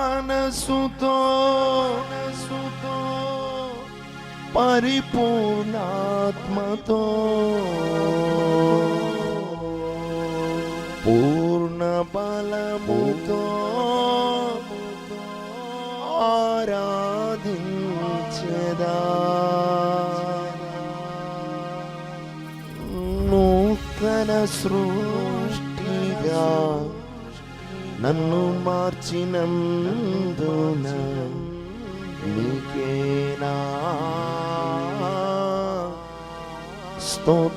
మనసుతో పరిపూర్ణాత్మతో పూర్ణ బలముతో ఆరాధించెదా. నూతన సృష్టిగా నన్ను మార్చినందున నీకేనా స్తోత్రార్పణలు.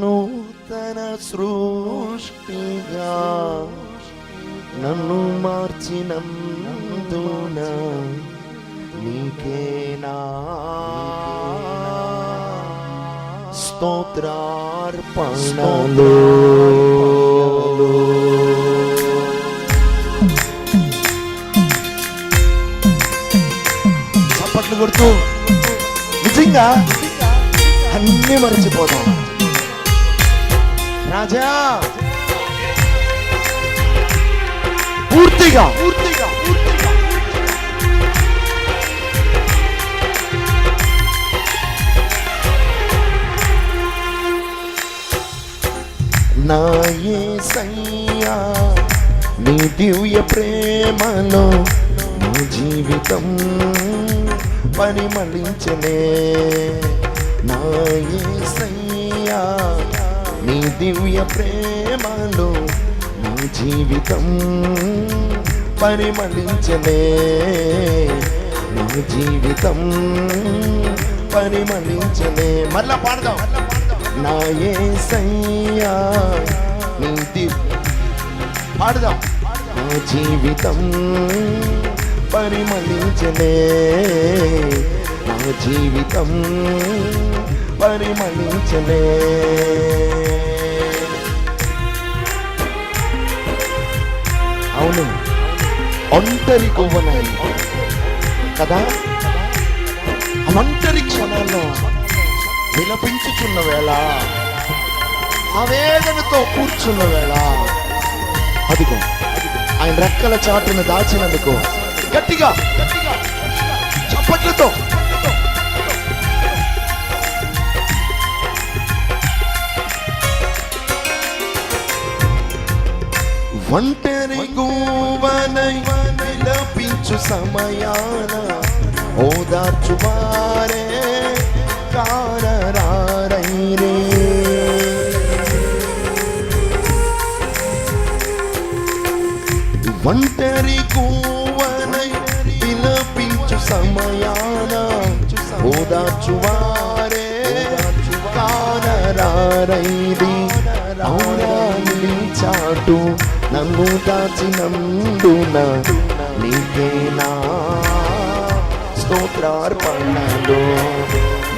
నూతన సృష్టిగా నన్ను మార్చినందున నీకేనా స్తోత్రార్పణలు. చప్పట్లు కొడుతూ నిజంగా అన్నీ మర్చిపోతాం. రాజా పూర్తిగా నా యేసయ్యా నీ దివ్య ప్రేమలో నా జీవితం పరిమళించలే. నా యేసయ్యా నీ దివ్య ప్రేమలో నా జీవితం పరిమళించలే. నా జీవితం పరిమళించలే. మళ్ళా పాడదాం. నా యేసయ్యా నీ పాడదాం. నా జీవితం పరిమళించలే. నా జీవితం పరిమళించలే. అవును, ఒంటరి కొవ్వనాయి కదా. ఒంటరి క్షణాల్లో విలపించుచున్న వేళ, ఆవేదనతో కూర్చున్న వేళ, అదిగో ఆయన రెక్కల చాటును దాచినందుకు గట్టిగా చప్పట్లతో ఒంటరి గువ్వనై విలపించు సమయాన ఓదార్చువారే కారరారైరే. ఒంటరి గువ్వనై విలపించు సమయాన ఓదార్చువారే కారరారైరి. ఔరాని చాటు నన్ను దాచినందున నీకేనా స్తోత్రార్పణలు.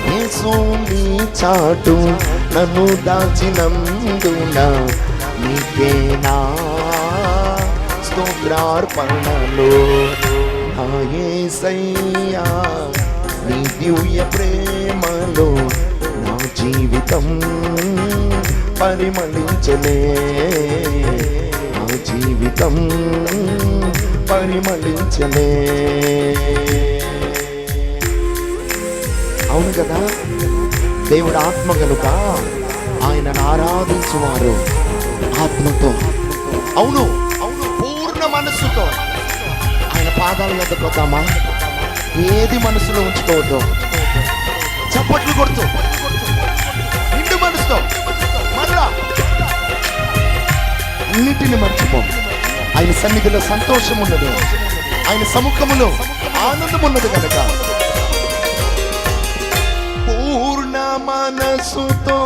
యేసు నీ చాటు నన్ను దాచినందున నీకేనా స్తోత్రార్పణలు. నా యేసయ్యా నీ దివ్య ప్రేమలో నా జీవితం పరిమళించలే. నా జీవితం పరిమళించలే. అవును కదా, దేవుడు ఆత్మ కనుక ఆయనను ఆరాధించువారు ఆత్మతో, అవును పూర్ణ మనస్సుతో ఆయన పాదాల వద్దకు వద్దామా? ఏది మనసులో ఉంచుకోవద్దు. చప్పట్లు కొడుతూ నిండు మనసుతో మరలా అన్నిటిని మర్చిపోం. ఆయన సన్నిధిలో సంతోషం ఉన్నది, ఆయన సముఖములో ఆనందం ఉన్నది కనుక పూర్ణ మనసుతో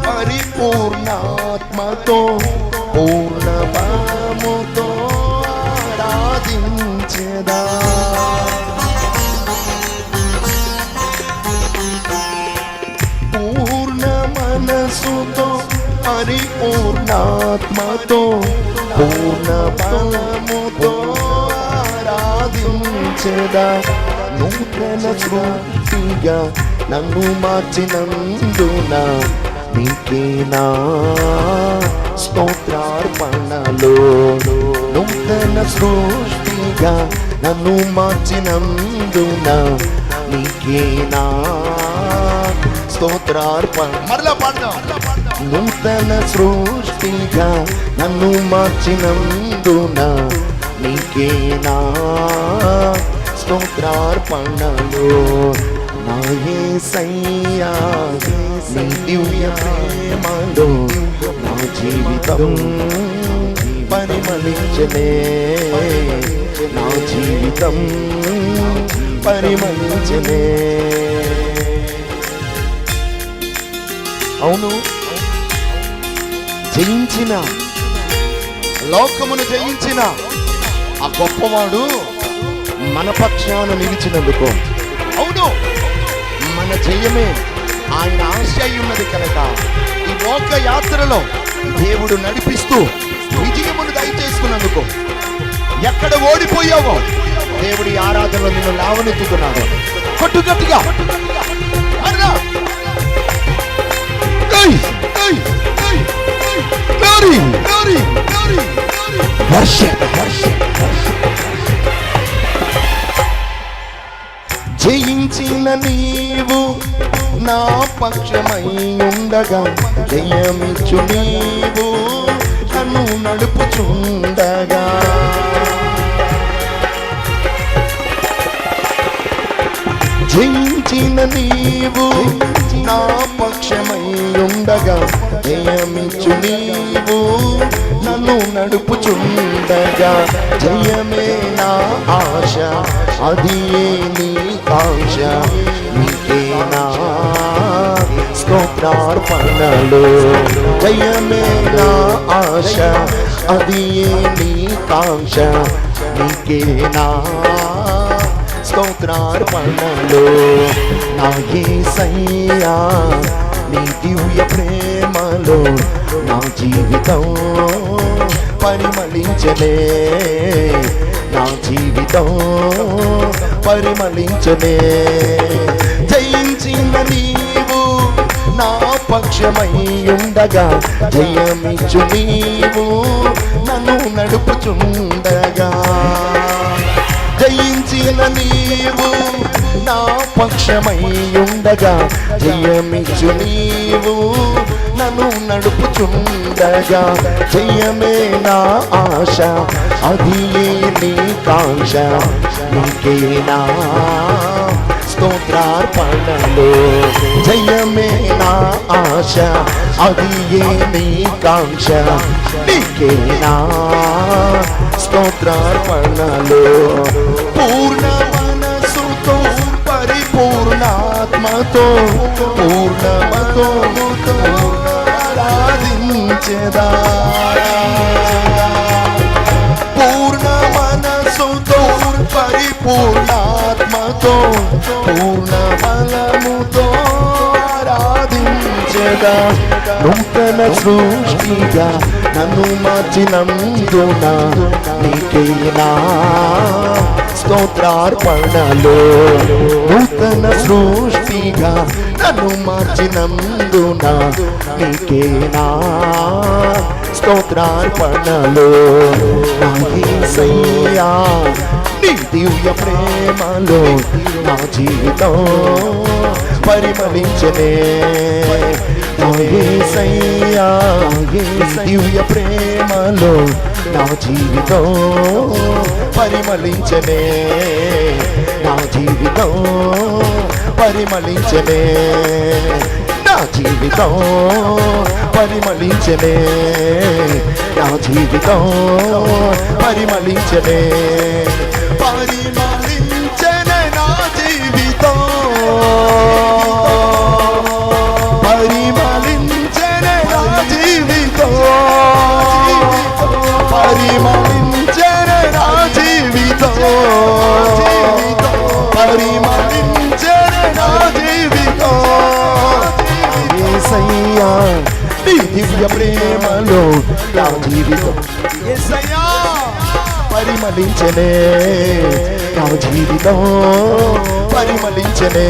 పరిపూర్ణాత్మతో పూర్ణ బలముతో ఆరాధించెదా. పూర్ణ మనసుతో పరిపూర్ణాత్మతో పూర్ణ బలముతో ఆరాధించెదా. నూతన సృష్టిగా నన్ను మార్చినందున నీకేనా స్తోత్రార్పణలో నూతన సృష్టిగా నన్ను మార్చినందున నీకేనా స్తోత్రార్పణ. మరలా పాడదాం. నూతన సృష్టిగా నన్ను మార్చినందున నీకేనా స్తోత్రార్పణలో నా యేసయ్యా నీ దివ్య ప్రేమలో నా జీవితం పరిమళించనే, నా జీవితం పరిమళించనే. అవును, జయించిన లోకమును జయించిన ఆ గొప్పవాడు మన పక్షాన నిలిచినందుకు, అవును మన జయమే ఆయన ఆశ ఉన్నది కనుక ఈ లోక యాత్రలో దేవుడు నడిపిస్తూ విజయమును దయచేసుకున్నందుకు, ఎక్కడ ఓడిపోయావో దేవుడి ఆరాధనలో నిన్ను లావనెత్తుతున్నాడు. కొట్టు గట్టిగా. జయించిన నీవు నా పక్షమై ఉండగా, జయమిచ్చు నీవు నన్ను నడుపుచుండగా, జయించిన నీవు నా పక్షమై ఉండగా, జయమిచ్చు నీవు నన్ను నడుపుచుండగా, జయమే నా ఆశ అది నీ కాంక్ష, నీకేనా స్తోత్రార్పణలో జయమే నా ఆశ అది నీ కాంక్ష, నీకేనా స్తోత్రార్పణలో నా యేసయ్యా నీ దివ్య ప్రేమలో నా జీవితం పరిమళించనే, నా జీవితం పరిమళించనే. జయించిన నీవు నా పక్షమై ఉండగా, జయమిచ్చు నీవు నన్ను నడుపుచుండగా, జయించిన నీవు నా పక్షమై ఉండగా, జయమిచ్చు నీవు నన్ను నడుపుచుండగా, జయమే నా ఆశ అది నీ కాంక్ష, నీకేనా స్తోత్రార్పణలో జయమే నా ఆశ అది నీ కాంక్ష, నీకేనా స్తోత్రార్పణలో. పూర్ణ మనసుతో పరిపూర్ణాత్మతో పూర్ణమతో ఆరాధించెదా, పూర్ణ మనసుతో పరిపూర్ణాత్మతో పూర్ణ బలముతో ఆరాధించెదా, నూతన సృష్టిగా నన్ను మార్చినందున నీకేనా స్తోత్రార్పణలో, నూతన సృష్టిగా నన్ను మార్చినందున నీకేనా స్తోత్రార్పణలో, నా యేసయ్యా నీ దివ్య ప్రేమలో నా జీవితం పరిమళించనే, నా యేసయ్యా దివ్య ప్రేమలో నా జీవితం పరిమళించనే, నా జీవితం పరిమళించనే, నా జీవితం పరిమళించనే, నా జీవితం పరిమళించనే, పరిమళించనే నా జీవితం, పరిమళించనే నా జీవితం, పరిమళించనే నా జీవితం, పరిమళించనే నా జీవితం, యేసయ్యా నీ దివ్య ప్రేమలో నా జీవితం, యేసయ్యా పరిమళించనే, నా జీవితం పరిమళించనే,